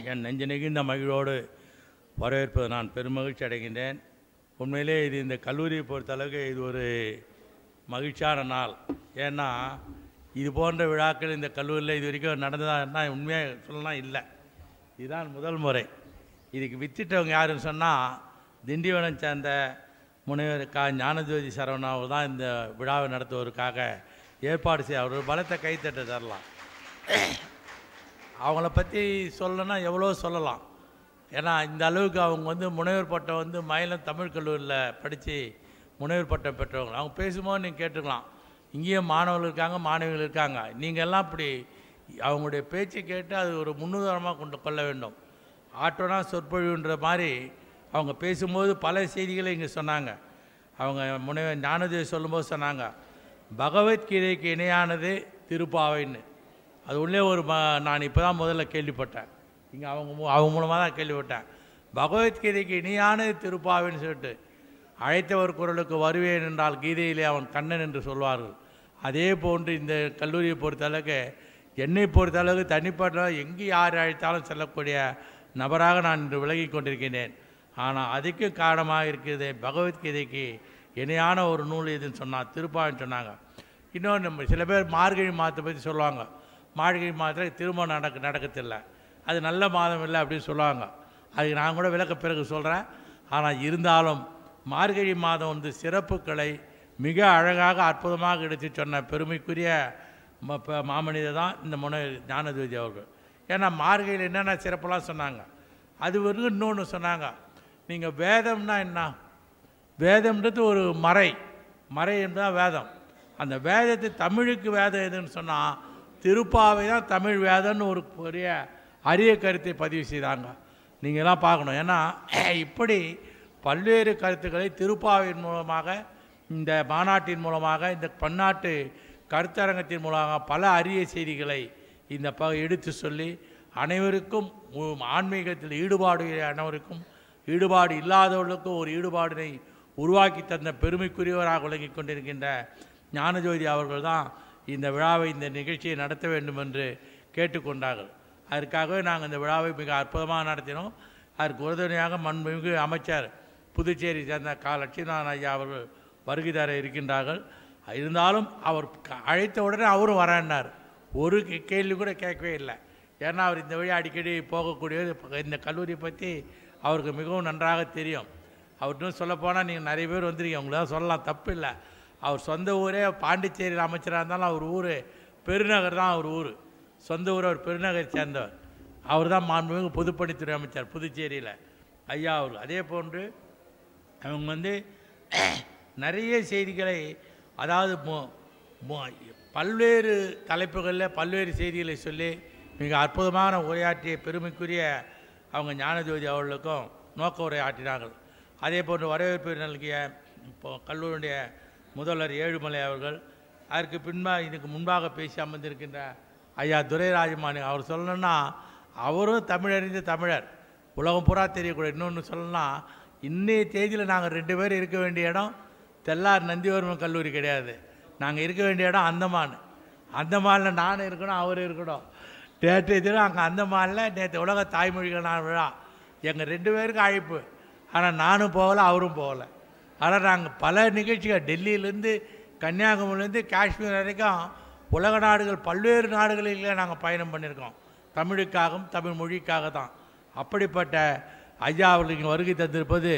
என் நெஞ்சு நெகிழ்ந்த மகிழ்வோடு வரவேற்பது நான் பெருமகிழ்ச்சி அடைகின்றேன். உண்மையிலே இது இந்த கல்லூரியை பொறுத்தளவுக்கு இது ஒரு மகிழ்ச்சியான நாள். ஏன்னா இது போன்ற விழாக்கள் இந்த கல்லூரியில் இது வரைக்கும் நடந்ததான்னா உண்மையாக சொல்லலாம் இல்லை. இதுதான் முதல் முறை. இதுக்கு வித்திட்டவங்க யாருன்னு சொன்னால் திண்டிவனம் சேர்ந்த முனைவர் ஞானஜோதி சரவணா அவர் தான் இந்த விழாவை நடத்துவதற்காக ஏற்பாடு செய்ய அவர் பலத்தை கைத்தட்ட தரலாம். அவங்கள பற்றி சொல்லணும்னா எவ்வளோ சொல்லலாம். ஏன்னா இந்த அளவுக்கு அவங்க முனைவர் பட்டம் மயிலம் தமிழ் கல்லூரியில் படித்து முனைவர் பட்டம் பெற்றவங்க. அவங்க பேசும்போது நீங்கள் கேட்டுக்கலாம், இங்கேயும் மாணவர்கள் இருக்காங்க, மாணவிகள் இருக்காங்க. நீங்கள் எல்லாம் இப்படி அவங்களுடைய பேச்சை கேட்டு அது ஒரு முன்னுதாரணமாக கொள்ள வேண்டும். ஆற்றோனா சொற்பொழிவுன்ற மாதிரி அவங்க பேசும்போது பல செய்திகளை இங்கே சொன்னாங்க. அவங்க முனைவர் ஞானதேவி சொல்லும்போது சொன்னாங்க, பகவத்கீதைக்கு இணையானது திருப்பாவைன்னு. அது உள்ளே ஒரு நான் இப்போ தான் முதல்ல கேள்விப்பட்டேன். இங்கே அவங்க மூலமாக தான் கேள்விப்பட்டேன். பகவத்கீதைக்கு இணையானது திருப்பாவைன்னு சொல்லிட்டு, அழைத்தவர் குரலுக்கு வருவேன் என்றால் கீதையிலே அவன் கண்ணன் என்று சொல்வார்கள். அதே போன்று இந்த கல்லூரியை பொறுத்தளவுக்கு என்னை பொறுத்தளவுக்கு தனிப்பட்ட எங்கே யார் அழைத்தாலும் செல்லக்கூடிய நபராக நான் இன்று விலகி கொண்டிருக்கிறேன். ஆனால் அதுக்கு காரணமாக இருக்கிறது பகவத்கீதைக்கு இணையான ஒரு நூல் எதுன்னு சொன்னால் திருப்பாவைன்னு சொன்னாங்க. இன்னொன்று நம்ம சில பேர் மார்கழி மாதத்தை பற்றி சொல்லுவாங்க. மார்கழி மாதத்தில் திருமணம் நடக்கத்தில்லை, அது நல்ல மாதம் இல்லை அப்படின்னு சொல்லுவாங்க. அதுக்கு நான் கூட விளக்க பிறகு சொல்கிறேன். ஆனால் இருந்தாலும் மார்கழி மாதம் சிறப்புகளை மிக அழகாக அற்புதமாக எடுத்து சொன்ன பெருமைக்குரிய மாமனிதர் தான் இந்த ஞானஜோதி அவர்கள். ஏன்னா மார்கழியில் என்னென்ன சிறப்பெல்லாம் சொன்னாங்க. அது இன்னொன்று சொன்னாங்க, நீங்கள் வேதம்னா என்ன, வேதம்ன்றது ஒரு மறை என்பதுதான் வேதம். அந்த வேதத்தை தமிழுக்கு வேதம் எதுன்னு சொன்னால் திருப்பாவை தான் தமிழ் வேதம்னு ஒரு பெரிய அரிய கருத்தை பதிவு செய்தாங்க. நீங்கள்லாம் பார்க்கணும். ஏன்னா இப்படி பல்வேறு கருத்துக்களை திருப்பாவின் மூலமாக, இந்த மாநாட்டின் மூலமாக, இந்த பன்னாட்டு கருத்தரங்கத்தின் மூலமாக பல அரிய செய்திகளை இந்த எடுத்து சொல்லி அனைவருக்கும் ஆன்மீகத்தில் ஈடுபாடு அனைவருக்கும் ஈடுபாடு இல்லாதவர்களுக்கும் ஒரு ஈடுபாடினை உருவாக்கி தந்த பெருமைக்குரியவராக விளங்கி கொண்டிருக்கின்ற ஞானஜோதி அவர்கள் தான் இந்த விழாவை, இந்த நிகழ்ச்சியை நடத்த வேண்டும் என்று கேட்டுக்கொண்டார்கள். அதற்காகவே நாங்கள் இந்த விழாவை மிக அற்புதமாக நடத்தினோம். அதற்கு உறுதுணையாக மாண்புமிகு அமைச்சர் புதுச்சேரி சேர்ந்த லட்சுமிநாதன் ஐயா அவர்கள் வருகை தர இருக்கின்றார்கள். இருந்தாலும் அவர் அழைத்த உடனே அவரும் வரேன்னார். ஒரு கேள்வி கூட கேட்கவே இல்லை. ஏன்னா அவர் இந்த வழி அடிக்கடி போகக்கூடியது. இந்த கல்லூரியை பற்றி அவருக்கு மிகவும் நன்றாக தெரியும். அவர்கிட்ட சொல்லப்போனால் நீங்கள் நிறைய பேர் வந்துருக்கீங்க, உங்களால் சொல்லலாம், தப்பு இல்லை. அவர் சொந்த ஊரே பாண்டிச்சேரியில் அமைச்சராக இருந்தாலும் அவர் ஊர் பெருநகர் தான். அவர் ஊர் சொந்த ஊர், அவர் பெருநகர் சேர்ந்தவர். அவர் தான் மாண்புமிகு பொதுப்பணித்துறை அமைச்சர் புதுச்சேரியில் ஐயா அவர்கள். அதே போன்று அவங்க நிறைய செய்திகளை, அதாவது பல்வேறு தலைப்புகளில் பல்வேறு செய்திகளை சொல்லி மிக அற்புதமான உரையாற்றிய பெருமைக்குரிய அவங்க ஞானஜோதி அவர்களுக்கும் நோக்க உரையாற்றினார்கள். அதே போன்று வரவேற்பு நல்கிய கல்லூரியுடைய முதல்வர் ஏழுமலை அவர்கள், அதற்கு இதுக்கு முன்பாக பேசி அமர்ந்திருக்கின்ற ஐயா துரைராஜமாணி அவர் சொல்லணும்னா, அவரும் தமிழறிந்த தமிழர், உலகம் பூரா தெரியக்கூடிய. இன்னொன்று சொல்லணும்னா, இன்னைய தேதியில் நாங்கள் 2 பேர் இருக்க வேண்டிய இடம் தெல்லார் நந்திவர்மன் கல்லூரி கிடையாது. நாங்கள் இருக்க வேண்டிய இடம் அந்தமானில் நானும் இருக்கணும், அவர் இருக்கணும். நேற்று தினம் அங்கே அந்தமானில் நேற்று உலக தாய்மொழிகள் நாள் விழா, எங்கள் 2 பேருக்கு அழைப்பு. ஆனால் நானும் போகலை, அவரும் போகலை. ஆனால் நாங்கள் பல நிகழ்ச்சிகள் டெல்லியிலேருந்து கன்னியாகுமரியிலேருந்து காஷ்மீர் வரைக்கும் உலக நாடுகள் பல்வேறு நாடுகளில் நாங்கள் பயணம் பண்ணியிருக்கோம். தமிழுக்காகவும் தமிழ் மொழிக்காக தான். அப்படிப்பட்ட ஐயா அவர்கள் இங்கே வருகை தந்திருப்பது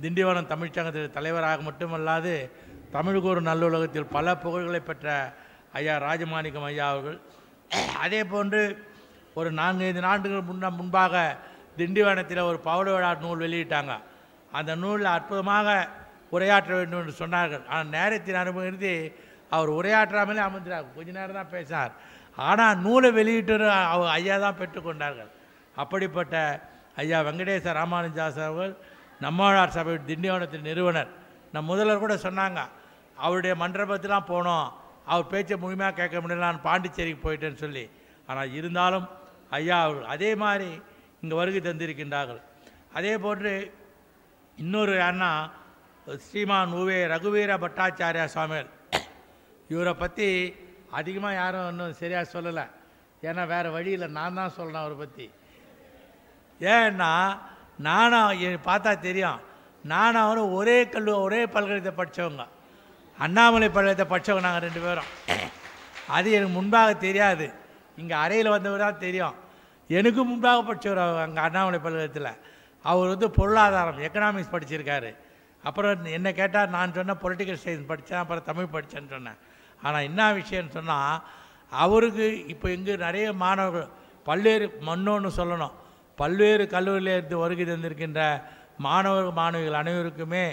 திண்டிவனம் தமிழ்ச்சங்கத்தின் தலைவராக மட்டுமல்லாது தமிழுக்கு ஒரு நல்லுலகத்தில் பல புகழ்களை பெற்ற ஐயா ராஜமாணிக்கம் ஐயா அவர்கள். அதே போன்று ஒரு 4-5 நாட்கள் முன்பாக திண்டிவனத்தில் ஒரு பவள விழா நூல் வெளியிட்டாங்க. அந்த நூலில் அற்புதமாக உரையாற்ற வேண்டும் என்று சொன்னார்கள். ஆனால் நேரத்தின் அனுபவித்து அவர் உரையாற்றாமலே அமர்ந்தார். கொஞ்ச நேரம் தான் பேசினார். ஆனால் நூலை வெளியிட்டு அவர் ஐயா தான் பெற்றுக்கொண்டார்கள். அப்படிப்பட்ட ஐயா வெங்கடேச ராமானுஜாஸ் அவர்கள் நம்மாழ்வார் சபை திண்டிவனத்தின் நிறுவனர். முதல்வர் கூட சொன்னாங்க, அவருடைய மண்டபத்திலாம் போனோம், அவர் பேச்சை முழுமையாக கேட்க முடியல, நான் பாண்டிச்சேரிக்கு போயிட்டேன்னு சொல்லி. ஆனால் இருந்தாலும் ஐயா அவர்கள் அதே மாதிரி இங்கே வருகை தந்திருக்கின்றார்கள். அதே போன்று இன்னொரு அண்ணா ஸ்ரீமான் உவே ரகுவீர பட்டாச்சாரியா சுவாமிகள், இவரை பற்றி அதிகமாக யாரும் இன்னும் சரியாக சொல்லலை. ஏன்னா வேறு வழியில் நான் தான் சொல்லணும் அவரை பற்றி. ஏன்னா நானும் பார்த்தா தெரியும், நானும் அவரும் ஒரே பல்கலைக்கழகத்தை படித்தவங்க, அண்ணாமலை பல்கலைக்கழகத்தை படித்தவங்க நாங்கள் 2 பேரும். அது எனக்கு முன்பாக தெரியாது, இங்கே அறையில் வந்தவர் தான் தெரியும். எனக்கு முன்பாக படித்தவர் அங்கே அண்ணாமலை பல்கலைக்கழகத்தில். அவர் வந்து பொருளாதாரம் எக்கனாமிக்ஸ் படிச்சிருக்காரு. அப்புறம் என்ன கேட்டால் நான் சொன்னேன் பொலிட்டிக்கல் சயின்ஸ் படித்தேன், அப்புறம் தமிழ் படித்தேன்னு சொன்னேன். ஆனால் என்ன விஷயம்னு சொன்னால், அவருக்கு இப்போ இங்கே நிறைய மாணவர்கள் பல்வேறு மன்னோன்னு சொல்லணும், பல்வேறு கல்லூரியிலிருந்து வருகை தந்திருக்கின்ற மாணவிகள் அனைவருக்குமே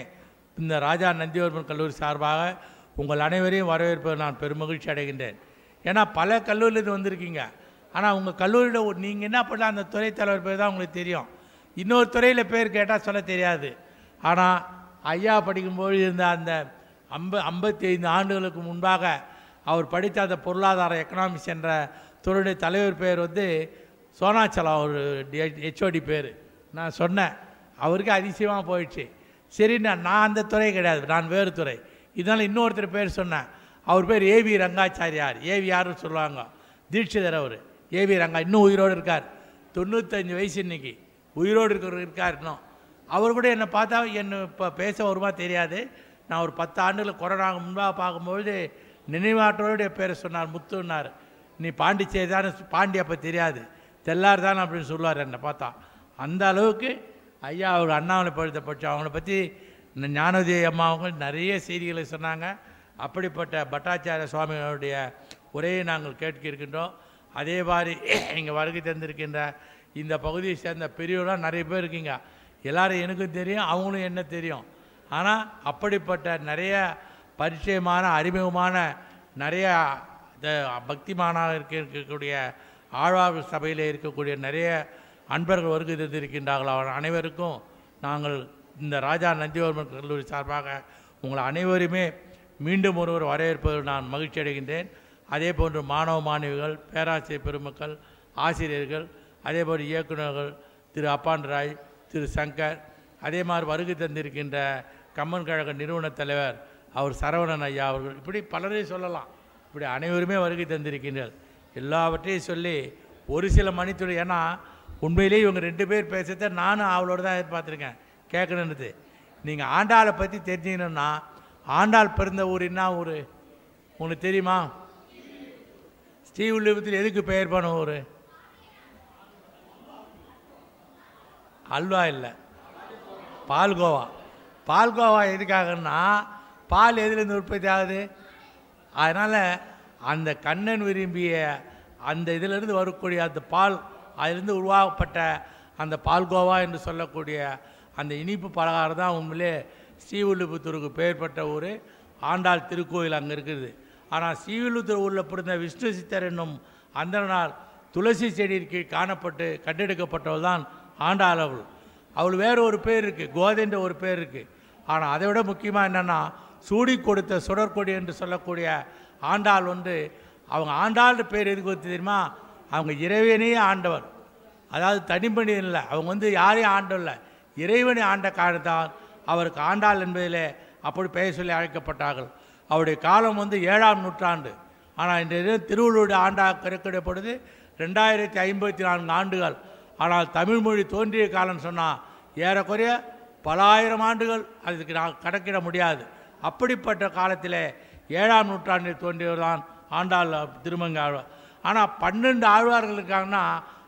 இந்த ராஜா நந்திவர்மன் கல்லூரி சார்பாக உங்கள் அனைவரையும் வரவேற்பது நான் பெருமகிழ்ச்சி அடைகின்றேன். ஏன்னா பல கல்லூரியிலேருந்து வந்திருக்கீங்க, ஆனால் உங்கள் கல்லூரியில் நீங்கள் என்ன பண்ணலாம், அந்த துறை தலைவர் பேர் தான் உங்களுக்கு தெரியும், இன்னொரு துறையில் பேர் கேட்டால் சொல்ல தெரியாது. ஆனால் ஐயா படிக்கும்போது இருந்த அந்த 55 ஆண்டுகளுக்கு முன்பாக அவர் படித்த அந்த பொருளாதார எக்கனாமிக்ஸ் என்ற துறையுடைய தலைவர் பேர் வந்து சோனாச்சலம், ஒரு ஹெச்ஓடி பேர். நான் சொன்னேன், அவருக்கு அதிசயமாக போயிடுச்சு. சரி, நான் அந்த துறை கிடையாது, நான் வேறு துறை. இதனால் இன்னொருத்தர் பேர் சொன்னேன், அவர் பேர் ஏவி ரங்காச்சாரியார், ஏவியார்னு சொல்லுவாங்க, தீட்சிதர். அவர் ஏவி ரங்கா இன்னும் உயிரோடு இருக்கார், 95 வயசு இன்னைக்கு, உயிரோடு இருக்கார் இன்னும். அவர் கூட என்னை பார்த்தா என்ன இப்போ பேச வருமா தெரியாது. நான் ஒரு 10 ஆண்டுகள் கொரோனாவுக்கு முன்பாக பார்க்கும்பொழுது நினைவாற்றோடைய பேரை சொன்னார், முத்துன்னார். நீ பாண்டிச்சேரி தானே, பாண்டி அப்போ தெரியாது, தெல்லார் தானே அப்படின்னு சொல்லுவார் என்னை பார்த்தா. அந்த அளவுக்கு ஐயா அவர் அண்ணாமலை பழுத்தை படித்தோம். அவங்கள பற்றி ஞானோதய அம்மாவங்க நிறைய செய்திகளை சொன்னாங்க. அப்படிப்பட்ட பட்டாச்சாரிய சுவாமிகளுடைய உரையை நாங்கள் கேட்க இருக்கின்றோம். அதே மாதிரி இங்கே வருகை தந்திருக்கின்ற இந்த பகுதியை சேர்ந்த பெரியவர்களாம் நிறைய பேர் இருக்கீங்க. எல்லோரும் எனக்கும் தெரியும், அவங்களும் என்ன தெரியும். ஆனால் அப்படிப்பட்ட நிறைய பரிச்சயமான அறிமுகமான நிறைய பக்திமானாக இருக்கக்கூடிய ஆழ்வார் சபையில் இருக்கக்கூடிய நிறைய அன்பர்கள் வருகை தந்திருக்கின்றார்கள். அவர் அனைவருக்கும் நாங்கள் இந்த ராஜா நந்திவர்மன் கல்லூரி சார்பாக உங்களை அனைவருமே மீண்டும் ஒருவர் வரவேற்பதில் நான் மகிழ்ச்சி அடைகின்றேன். அதே போன்று மாணவ மாணவிகள், பேராசிரியர் பெருமக்கள், ஆசிரியர்கள், அதே போல் இயக்குநர்கள் திரு அப்பான் ராய், திரு சங்கர், அதே மாதிரி வருகை தந்திருக்கின்ற கம்மன் கழக நிறுவன தலைவர் அவர் சரவணன் ஐயா அவர்கள், இப்படி பலரையும் சொல்லலாம். இப்படி அனைவருமே வருகை தந்திருக்கின்றனர். எல்லாவற்றையும் சொல்லி ஒரு சில மணித்துறை, ஏன்னா உண்மையிலேயே இவங்க 2 பேர் பேசுகிறத நானும் அவளோட தான் எதிர்பார்த்துருக்கேன் கேட்கணுன்றது. நீங்கள் ஆண்டாளை பற்றி தெரிஞ்சுக்கணுன்னா, ஆண்டாள் பிறந்த ஊர் என்ன ஊர் உங்களுக்கு தெரியுமா? ஸ்ரீவில்லிபுத்தூர். எதுக்கு பெயர் போன ஊர்? அல்வா இல்லை, பால்கோவா. பால்கோவா எதுக்காகன்னா, பால் எதுலேருந்து உற்பத்தி ஆகுது? அதனால் அந்த கண்ணன் விரும்பிய அந்த இதிலிருந்து வரக்கூடிய அந்த பால், அதிலிருந்து உருவாக்கப்பட்ட அந்த பால்கோவா என்று சொல்லக்கூடிய அந்த இனிப்பு பலகாரம் தான் உண்மையிலே ஸ்ரீவில்லிபுத்தூருக்கு பெயர் பெற்ற ஊர். ஆண்டாள் திருக்கோயில் அங்கே இருக்குது. ஆனால் ஸ்ரீவில்லிபுத்தூர் ஊரில் பிறந்த விஷ்ணு சித்தர் என்னும் அந்த நாள் துளசி செடிக்கு காணப்பட்டு கண்டெடுக்கப்பட்டவள் தான் ஆண்டாள். அவள் வேறு ஒரு பேர் இருக்குது, கோதைன்ற ஒரு பேர் இருக்குது. ஆனால் அதை விட முக்கியமாக என்னென்னா, சூடி கொடுத்த சுடற்கொடி என்று சொல்லக்கூடிய ஆண்டாள் வந்து, அவங்க ஆண்டாள்ன்ற பேர் எதுக்கு வந்து தெரியுமா? அவங்க இறைவனையே ஆண்டவர், அதாவது தனிப்பணி இல்லை, அவங்க வந்து யாரையும் ஆண்டவில்லை, இறைவனை ஆண்ட காரணத்தால் அவருக்கு ஆண்டாள் என்பதிலே அப்படி பெயர் சொல்லி அழைக்கப்பட்டார்கள். அவருடைய காலம் வந்து 7ஆம் நூற்றாண்டு. ஆனால் இன்றைய திருவள்ளுவருடைய ஆண்டாக கருக்கப்படுது 2054 ஆண்டுகள். ஆனால் தமிழ்மொழி தோன்றிய காலம் சொன்னால் ஏறக்குறைய பல ஆயிரம் ஆண்டுகள், அதுக்கு நான் கணக்கிட முடியாது. அப்படிப்பட்ட காலத்தில் 7ஆம் நூற்றாண்டில் தோன்றியவர் தான் ஆண்டாள் திருமங்கை ஆழ்வார். ஆனால் 12 ஆழ்வார்கள் இருக்காங்கன்னா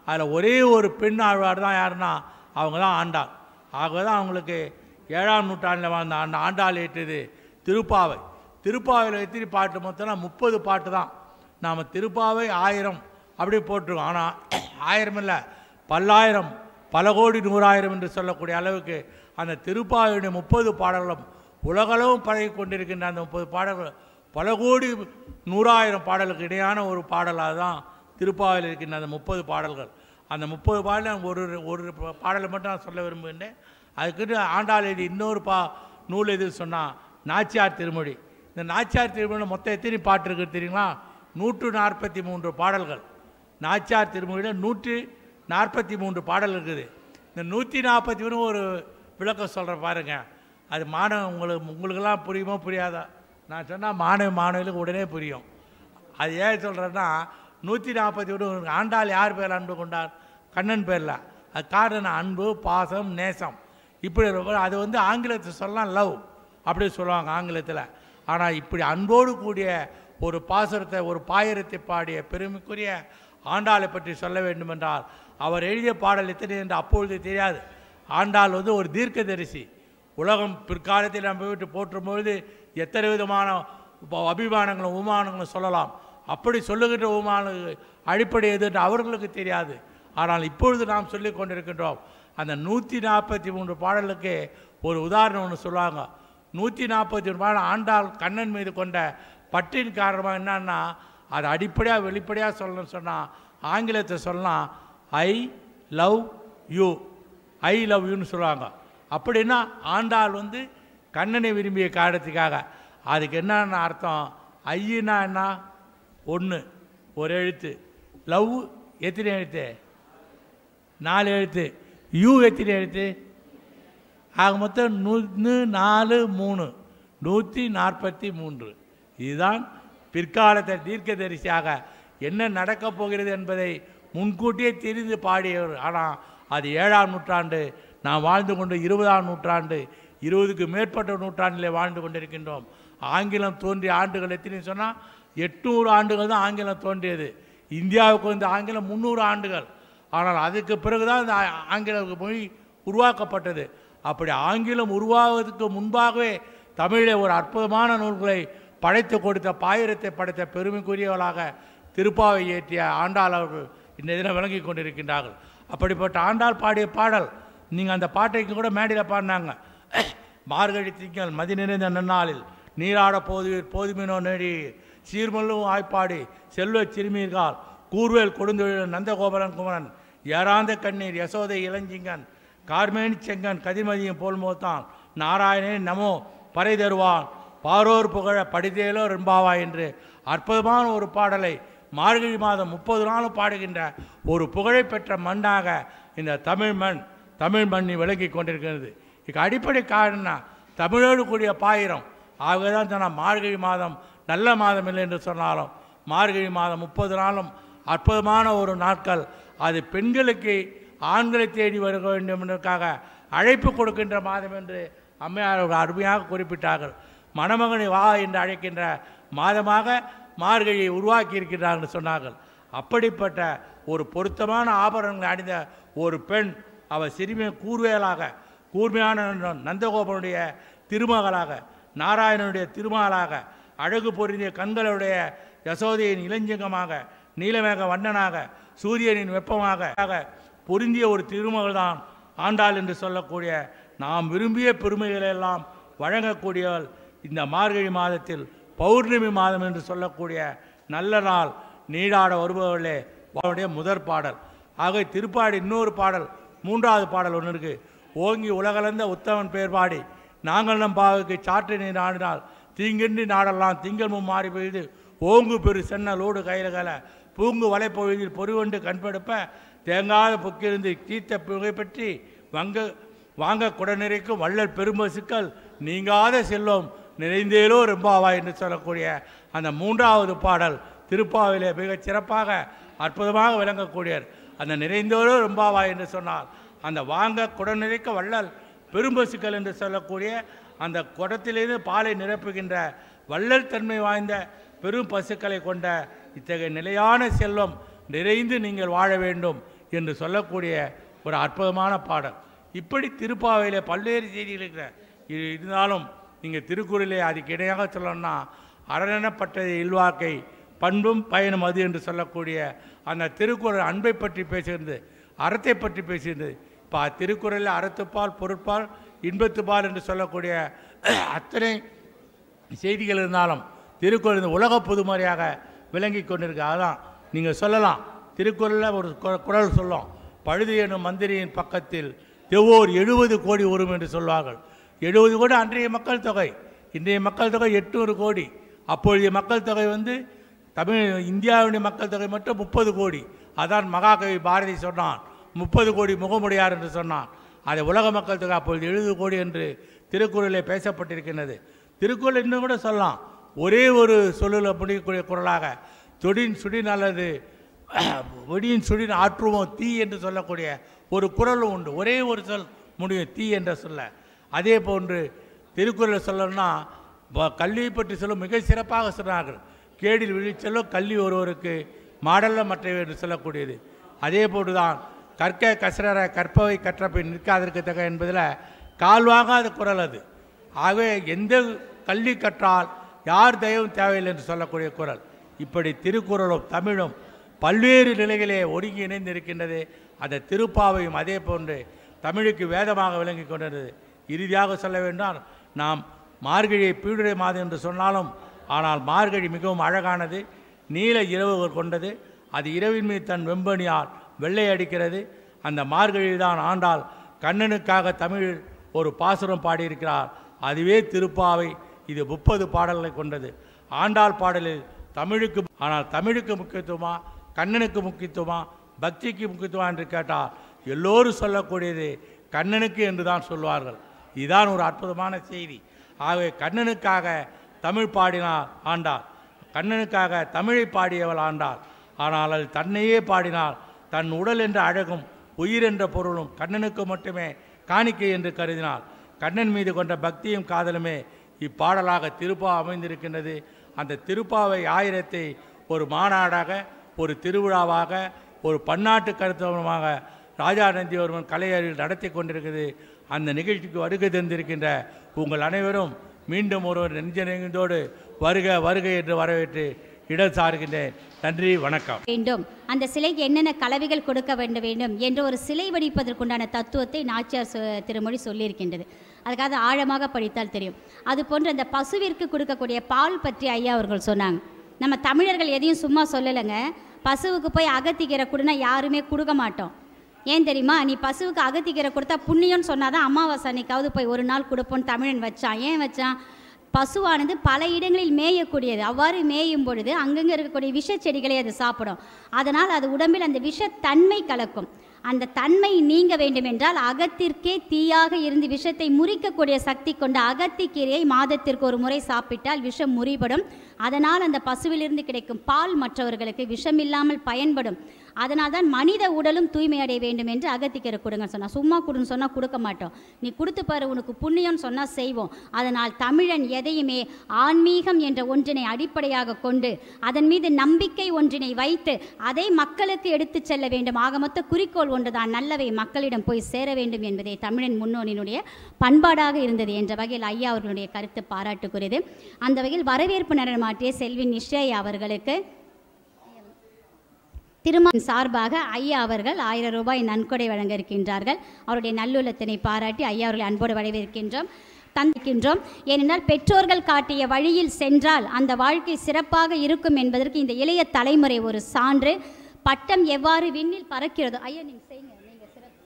அதில் ஒரே ஒரு பெண் ஆழ்வார் தான் யாருன்னா அவங்க தான் ஆண்டாள். ஆகவே தான் அவங்களுக்கு 7ஆம் நூற்றாண்டில் வாழ்ந்த ஆண்டாள் ஏற்றது திருப்பாவை. திருப்பாவையில் எத்தனை பாட்டு மொத்தம்னா 30 பாட்டு தான். நாம் திருப்பாவை 1000 அப்படி போட்டிருக்கோம். ஆனால் 1000 இல்லை, பல்லாயிரம், பல கோடி 100,000 என்று சொல்லக்கூடிய அளவுக்கு அந்த திருப்பாவையுடைய 30 பாடல்களும் உலகளவும் பழகி கொண்டிருக்கின்ற அந்த 30 பாடல்கள் பல கோடி 100,000 பாடலுக்கு இடையான ஒரு பாடலாக தான் திருப்பாவையில் இருக்கின்ற அந்த 30 பாடல்கள். அந்த 30 பாடலில் ஒரு பாடலை மட்டும் நான் சொல்ல விரும்புகின்றேன். அதுக்கிட்ட ஆண்டாள் எழுதி இன்னொரு நூல் எது சொன்னால் நாச்சியார் திருமொழி. இந்த நாச்சியார் திருமொழியில் மொத்தம் எத்தனை பாட்டு இருக்குது தெரியுங்களா? 143 பாடல்கள். நாச்சியார் திருமொழியில் 143 பாடல் இருக்குது. இந்த 143 ஒரு விளக்கம் சொல்கிற பாருங்க. அது உங்களுக்கெல்லாம் புரியுமோ புரியாதா? நான் சொன்னால் மாணவிகளுக்கு உடனே புரியும். அது ஏன் சொல்கிறேன்னா, 141 ஆண்டாள் யார் பேரில் அன்பு கொண்டார்? கண்ணன் பேரில். அது காரணம் அன்பு, பாசம், நேசம். இப்படி அது வந்து ஆங்கிலத்தை சொல்லலாம் லவ் அப்படி சொல்லுவாங்க ஆங்கிலத்தில். ஆனால் இப்படி அன்போடு கூடிய ஒரு பாசுரத்தை, ஒரு பாயிரத்தை பாடிய பெருமைக்குரிய ஆண்டாளை பற்றி சொல்ல வேண்டுமென்றால் அவர் எழுதிய பாடல் எத்தனை என்று அப்பொழுது தெரியாது. ஆண்டாள் வந்து ஒரு தீர்க்கதரிசி. உலகம் பிற்காலத்தில் நம்ம விட்டு போற்றும்பொழுது எத்தனை விதமான அபிமானங்களும் உமானங்களும் சொல்லலாம். அப்படி சொல்லுகின்ற உமான அடிப்படை எது என்று அவர்களுக்கு தெரியாது. ஆனால் இப்பொழுது நாம் சொல்லி கொண்டிருக்கின்றோம். அந்த 143 பாடலுக்கு ஒரு உதாரணம் ஒன்று சொல்லுவாங்க. 143 பாடல் ஆண்டாள் கண்ணன் மீது கொண்ட பற்றின் காரணமாக என்னன்னா, அது அடிப்படையாக வெளிப்படையாக சொல்லணும்னு சொன்னால் ஆங்கிலத்தை சொல்லலாம் I love you, I love யூன்னு சொல்லுவாங்க. அப்படின்னா ஆண்டாள் வந்து கண்ணனை விரும்பிய காரணத்துக்காக. அதுக்கு என்னென்ன அர்த்தம்? ஐயினா என்ன? 1 ஒரு எழுத்து. லவ் எத்தனை எழுத்து? 4 எழுத்து. யூ எத்தனை எழுத்து? ஆக மொத்தம் 1 4 3 143. இதுதான் பிற்காலத்தில் தீர்க்கதரிசியாக என்ன நடக்கப் போகிறது என்பதை முன்கூட்டியே தெரிந்து பாடியவர். ஆனால் அது 7ஆம் நூற்றாண்டு. நாம் வாழ்ந்து கொண்டு 20ஆம் நூற்றாண்டு, 20க்கு மேற்பட்ட நூற்றாண்டிலே வாழ்ந்து கொண்டிருக்கின்றோம். ஆங்கிலம் தோன்றிய ஆண்டுகள் எத்தனை சொன்னால் 800 ஆண்டுகள் தான் ஆங்கிலம் தோன்றியது. இந்தியாவுக்கு வந்து ஆங்கிலம் 300 ஆண்டுகள். ஆனால் அதுக்கு பிறகு தான் இந்த ஆங்கில மொழி உருவாக்கப்பட்டது. அப்படி ஆங்கிலம் உருவாவதற்கு முன்பாகவே தமிழை ஒரு அற்புதமான நூல்களை படைத்து கொடுத்த, பாயிரத்தை படைத்த பெருமைக்குரியவர்களாக திருப்பாவை இயற்றிய ஆண்டாள் அவர்கள் இந்த தினம் விளங்கி கொண்டிருக்கின்றார்கள். அப்படிப்பட்ட ஆண்டாள் பாடிய பாடல் நீங்கள் அந்த பாட்டைக்கு கூட மேடையில் பாடினாங்க. மார்கழி திங்கள் மதி நிறைந்த நன்னாளில் நீராட போதுமினோ நேடி சீர்மல்லும் ஆய்ப்பாடி செல்வ சிறுமீர்கால் கூர்வேல் கொடுந்தொழில் நந்தகோபுரன் குமரன் ஏராந்த கண்ணீர் யசோதை இளஞ்சிங்கன் கார்மேனி செங்கன் கதிர்மதியும் போல் மோத்தான் நாராயணே நமோ பறை தருவான் பாரோர் புகழ படிதேலோ ரெம்பாவா என்று அற்புதமான ஒரு பாடலை மார்கழி மாதம் 30 நாளும் பாடுகின்ற ஒரு புகழை பெற்ற மண்ணாக இந்த தமிழ் மண்ணி விளங்கி கொண்டிருக்கிறது. இதுக்கு அடிப்படை காரணம் தமிழோடு கூடிய பாயிரம். ஆகவே தான் சொன்னால் மார்கழி மாதம் நல்ல மாதம் இல்லை என்று சொன்னாலும் மார்கழி மாதம் 30 நாளும் அற்புதமான ஒரு நாட்கள். அது பெண்களுக்கு ஆண்களை தேடி வர வேண்டும் என்பதற்காக அழைப்பு கொடுக்கின்ற மாதம் என்று அம்மையார் அருமையாக குறிப்பிட்டார்கள். மணமகனை வா என்று அழைக்கின்ற மாதமாக மார்கழியை உருவாக்கி இருக்கிறார்கள் சொன்னார்கள். அப்படிப்பட்ட ஒரு பொருத்தமான ஆபரணங்களை அணிந்த ஒரு பெண், அவர் சிறுமிய கூர்மையான நந்தகோபனுடைய திருமகளாக, நாராயணனுடைய திருமகளாக, அழகு பொருந்திய கண்களுடைய யசோதையின் இளஞ்சிங்கமாக, நீலமேக வண்ணனாக, சூரியனின் வெப்பமாக பொருந்திய ஒரு திருமகள் தான் ஆண்டாள் என்று சொல்லக்கூடிய நாம் விரும்பிய பெருமைகளெல்லாம் வழங்கக்கூடியவள். இந்த மார்கழி மாதத்தில் பௌர்ணமி மாதம் என்று சொல்லக்கூடிய நல்ல நாள் நீடாட வருபவர்களே அவருடைய முதற் பாடல். ஆக திருப்பாடி இன்னொரு பாடல், 3வது பாடல் ஒன்று இருக்குது. ஓங்கி உலகளந்த உத்தமன் பெயர் பாடி நாங்கள் நம் பாவுக்கு சாற்று நீர் ஆடினால் தீங்கின்றி நாடெல்லாம் திங்கள் மாறி பெய்து ஓங்கு பெரு சென்னலோடு கையில பூங்கு வலைப்பொழுதில் பொறிவண்டு கண்பெடுப்ப தேங்காத புக்கிருந்து தீர்த்த புகை பற்றி வாங்க குடநிறைக்கும் வள்ளல் பெரும்பசுக்கள் நீங்காத செல்வம் நிறைந்தேலோ ரெம்பாவா என்று சொல்லக்கூடிய அந்த 3வது பாடல் திருப்பாவிலே மிகச் சிறப்பாக அற்புதமாக விளங்கக்கூடியவர். அந்த நிறைந்தேலோ ரெம்பாவா என்று சொன்னால் அந்த வாங்க குடநிறைக்க வள்ளல் பெரும்பசுக்கள் என்று சொல்லக்கூடிய அந்த குடத்திலிருந்து பாலை நிரப்புகின்ற வள்ளல் தன்மை வாய்ந்த பெரும் பசுக்களை கொண்ட இத்தகைய நிலையான செல்வம் நிறைந்து நீங்கள் வாழ வேண்டும் என்று சொல்லக்கூடிய ஒரு அற்புதமான பாடல். இப்படி திருப்பாவையில் பல்வேறு செய்திகள் இருக்கிற இருந்தாலும் நீங்கள் திருக்குறளை அதுக்கு இணையாக சொல்லணும்னா அரணெனப்பட்டதை இல்வாக்கை பண்பும் பயனும் அது என்று சொல்லக்கூடிய அந்த திருக்குறள் அன்பை பற்றி பேசுகிறது, அறத்தை பற்றி பேசுகிறது. இப்போ திருக்குறளில் அறத்துப்பால் பொருட்பால் இன்பத்துப்பால் என்று சொல்லக்கூடிய அத்தனை செய்திகள் இருந்தாலும் திருக்குறள் இந்த உலக பொதுமறையாக விளங்கி கொண்டிருக்கு. அதான் நீங்கள் சொல்லலாம், திருக்குறளில் ஒரு குறள் சொல்லும், பழுது எனும் மந்திரியின் பக்கத்தில் தெவ்வோர் 70 கோடி வரும் என்று சொல்வார்கள். 70 கோடி அன்றைய மக்கள் தொகை. இன்றைய மக்கள் தொகை 800 கோடி. அப்பொழுதைய மக்கள் தொகை வந்து இந்தியாவுடைய மக்கள் தொகை மட்டும் 30 கோடி. அதான் மகாகவி பாரதி சொன்னான், 30 கோடி முகமுடையார் என்று சொன்னான். அதை உலக மக்கள் தொகை அப்பொழுது 70 கோடி என்று திருக்குறளில் பேசப்பட்டிருக்கின்றது. திருக்குறள் இன்னும் கூட சொல்லலாம், ஒரே ஒரு சொல்லில் முடியக்கூடிய குரலாக தொடின் சுடின் அல்லது வெடியின் சுடின் ஆற்றுவோம் தீ என்று சொல்லக்கூடிய ஒரு குறளும் உண்டு, ஒரே ஒரு சொல் முடியும், தீ என்ற சொல்ல. அதே போன்று திருக்குறள் சொல்லணும்னா கல்வியை பற்றி சொல்லும் மிக சிறப்பாக சொன்னார்கள். கேடில் விழிச்செல்லும் கல்வி ஒருவருக்கு மாடல்ல மற்றவை என்று சொல்லக்கூடியது. அதே போன்று தான் கற்க கசடர கற்பவை கற்றபின் நிற்காதற்கு தக என்பதில் கால்வாகாத குறள் அது. ஆகவே எந்த கல்வி கற்றால் யார் தயவும் தேவையில்லை என்று சொல்லக்கூடிய குறள். இப்படி திருக்குறளும் தமிழும் பல்வேறு நிலைகளே ஒருங்கி இணைந்திருக்கின்றது. அந்த திருப்பாவையும் அதே போன்று தமிழுக்கு வேதமாக விளங்கி கொண்டது. இறுதியாக சொல்ல வேண்டால், நாம் மார்கழியை பீடுரை மாதம் என்று சொன்னாலும், ஆனால் மார்கழி மிகவும் அழகானது, நீல இரவுகள் கொண்டது. அது இரவின் மீது தன் வெம்பனியால் வெள்ளை அடிக்கிறது. அந்த மார்கழிதான் ஆண்டாள் கண்ணனுக்காக தமிழில் ஒரு பாசுரம் பாடியிருக்கிறார். அதுவே திருப்பாவை. இது 30 பாடல்களை கொண்டது. ஆண்டாள் பாடலில் தமிழுக்கு, ஆனால் தமிழுக்கு முக்கியத்துவமா, கண்ணனுக்கு முக்கியத்துவமா, பக்திக்கு முக்கியத்துவம் என்று கேட்டால் எல்லோரும் சொல்லக்கூடியது கண்ணனுக்கு என்று தான் சொல்வார்கள். இதுதான் ஒரு அற்புதமான செய்தி. ஆகவே கண்ணனுக்காக தமிழ் பாடினார் ஆண்டாள், கண்ணனுக்காக தமிழை பாடியவள் ஆண்டாள். ஆனால் அது தன்னையே பாடினாள். தன் உடல் என்ற அழகும் உயிர் என்ற பொருளும் கண்ணனுக்கு மட்டுமே காணிக்கை என்று கருதினாள். கண்ணன் மீது கொண்ட பக்தியும் காதலுமே இப்பாடலாக திருப்பா அமைந்திருக்கின்றது. அந்த திருப்பாவை ஆயிரத்தை ஒரு மாநாடாக, ஒரு திருவிழாவாக, ஒரு பன்னாட்டு கருத்தமாக ராஜா நந்திவர்மன் கலையறிவில் நடத்தி கொண்டிருக்கிறது. அந்த நிகழ்ச்சிக்கு வருகை தந்திருக்கின்ற உங்கள் அனைவரும் மீண்டும் ஒருவர் நெஞ்சநெஞ்சோடு வருக வருக என்று வரவேற்று இடம் சார்கின்றேன். நன்றி, வணக்கம். வேண்டும் அந்த சிலைக்கு என்னென்ன கலவைகள் கொடுக்க வேண்டும் என்று ஒரு சிலை வடிப்பதற்குண்டான தத்துவத்தை நாச்சியார் திருமொழி சொல்லியிருக்கின்றது. அதுக்காக ஆழமாக படித்தால் தெரியும். அதுபோன்று அந்த பசுவிற்கு கொடுக்கக்கூடிய பால் பற்றி ஐயா அவர்கள் சொன்னாங்க. நம்ம தமிழர்கள் எதையும் சும்மா சொல்லலைங்க. பசுவுக்கு போய் அகத்திக்கீரை கொடுனா யாருமே கொடுக்க மாட்டோம். ஏன் தெரியுமா? நீ பசுவுக்கு அகத்திக்கீரை கொடுத்தா புண்ணியம்னு சொன்னாதான் அமாவாசை அன்னைக்காவது போய் ஒரு நாள் கொடுப்போன்னு தமிழன் வச்சான். ஏன் வச்சான்? பசுவானது பல இடங்களில் மேயக்கூடியது. அவ்வாறு மேயும் பொழுது அங்கங்கே இருக்கக்கூடிய விஷ செடிகளை அது சாப்பிடும். அதனால் அது உடம்பில் அந்த விஷத்தன்மை கலக்கும். அந்த தன்மை நீங்க வேண்டும் என்றால் அகத்திற்கே தீயாக இருந்து விஷத்தை முறிக்கக்கூடிய சக்தி கொண்ட அகத்திக்கீரையை மாதத்திற்கு ஒரு முறை சாப்பிட்டால் விஷம் முறிபடும். அதனால் அந்த பசுவிலிருந்து கிடைக்கும் பால் மற்றவர்களுக்கு விஷமில்லாமல் பயன்படும். அதனால் தான் மனித உடலும் தூய்மை அடைய வேண்டும் என்று அகத்திக்கீரை கொடுங்க சொன்னால், சும்மா கொடுன்னு சொன்னால் கொடுக்க மாட்டோம். நீ கொடுத்து பாரு, உனக்கு புண்ணியம்னு சொன்னால் செய்வோம். அதனால் தமிழன் எதையுமே ஆன்மீகம் என்ற ஒன்றினை அடிப்படையாக கொண்டு அதன் மீது நம்பிக்கை ஒன்றினை வைத்து அதை மக்களுக்கு எடுத்து செல்ல வேண்டும். ஆக மொத்த குறிக்கோள் ஒன்றுதான், நல்லவை மக்களிடம் போய் சேர வேண்டும் என்பதே தமிழன் முன்னோனினுடைய பண்பாடாக இருந்தது என்ற வகையில் ஐயா அவர்களுடைய கருத்து பாராட்டுக்குரியது. அந்த வகையில் வரவேற்பு நடனமாற்றிய செல்வி நிஷா அவர்களுக்கு திருமணம் சார்பாக ஐயா அவர்கள் 1000 ரூபாய் நன்கொடை வழங்க இருக்கின்றார்கள். அவருடைய நல்லுள்ளத்தினை பாராட்டி ஐயா அவர்களை அன்போடு வரவேற்கின்றோம், தந்திக்கின்றோம். ஏனென்றால் பெற்றோர்கள் காட்டிய வழியில் சென்றால் அந்த வாழ்க்கை சிறப்பாக இருக்கும் என்பதற்கு இந்த இளைய தலைமுறை ஒரு சான்று. பட்டம் எவ்வாறு விண்ணில் பறக்கிறதோ, ஐயா நீங்கள் செய்யுங்க, நீங்கள் சிறப்பு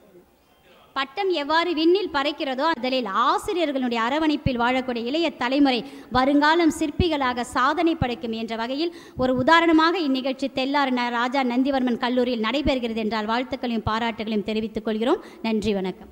பட்டம் எவ்வாறு விண்ணில் பறக்கிறதோ அதில் ஆசிரியர்களுடைய அரவணைப்பில் வாழக்கூடிய இளைய தலைமுறை வருங்காலம் சிற்பிகளாக சாதனை படைக்கும் என்ற வகையில் ஒரு உதாரணமாக இந்நிகழ்ச்சி தெல்லார் ராஜா நந்திவர்மன் கல்லூரியில் நடைபெறுகிறது என்றால் வாழ்த்துக்களையும் பாராட்டுகளையும் தெரிவித்துக் கொள்கிறோம். நன்றி, வணக்கம்.